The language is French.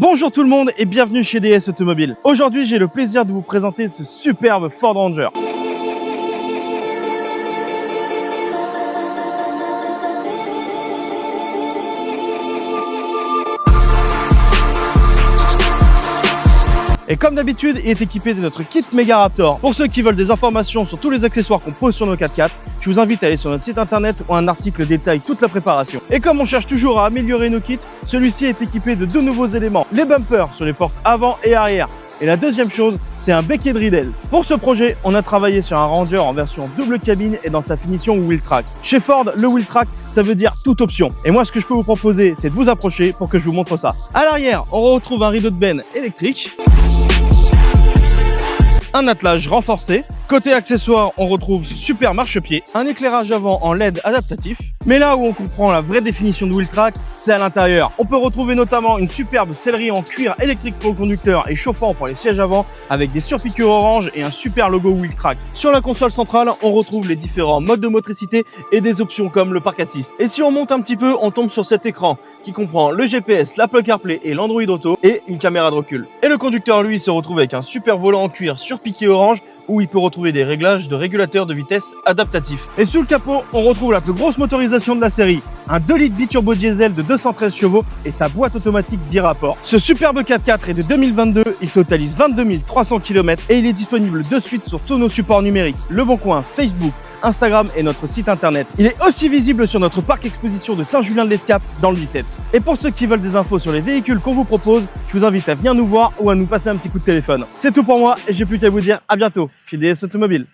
Bonjour tout le monde et bienvenue chez DS Automobile. Aujourd'hui, j'ai le plaisir de vous présenter ce superbe Ford Ranger. Et comme d'habitude, il est équipé de notre kit Mega Raptor. Pour ceux qui veulent des informations sur tous les accessoires qu'on pose sur nos 4x4, je vous invite à aller sur notre site internet où un article détaille toute la préparation. Et comme on cherche toujours à améliorer nos kits, celui-ci est équipé de deux nouveaux éléments, les bumpers sur les portes avant et arrière. Et la deuxième chose, c'est un becquet de ridel. Pour ce projet, on a travaillé sur un Ranger en version double cabine et dans sa finition wheel track. Chez Ford, le wheel track, ça veut dire toute option. Et moi, ce que je peux vous proposer, c'est de vous approcher pour que je vous montre ça. À l'arrière, on retrouve un rideau de benne électrique, un attelage renforcé. Côté accessoires, on retrouve super marchepied, un éclairage avant en LED adaptatif. Mais là où on comprend la vraie définition de wheel track, c'est à l'intérieur. On peut retrouver notamment une superbe sellerie en cuir électrique pour le conducteur et chauffant pour les sièges avant avec des surpiqûres orange et un super logo wheel track. Sur la console centrale, on retrouve les différents modes de motricité et des options comme le park assist. Et si on monte un petit peu, on tombe sur cet écran qui comprend le GPS, l'Apple CarPlay et l'Android Auto et une caméra de recul. Et le conducteur, lui, se retrouve avec un super volant en cuir surpiqué orange où il peut retrouver des réglages de régulateurs de vitesse adaptatifs. Et sous le capot, on retrouve la plus grosse motorisation de la série, un 2 litres biturbo diesel de 213 chevaux et sa boîte automatique 10 rapports. Ce superbe 4x4 est de 2022, il totalise 22 300 km et il est disponible de suite sur tous nos supports numériques, Le Bon Coin, Facebook, Instagram et notre site internet. Il est aussi visible sur notre parc exposition de Saint-Julien-de-Lescape dans le 17. Et pour ceux qui veulent des infos sur les véhicules qu'on vous propose, je vous invite à venir nous voir ou à nous passer un petit coup de téléphone. C'est tout pour moi et j'ai plus qu'à vous dire à bientôt chez DS Automobile.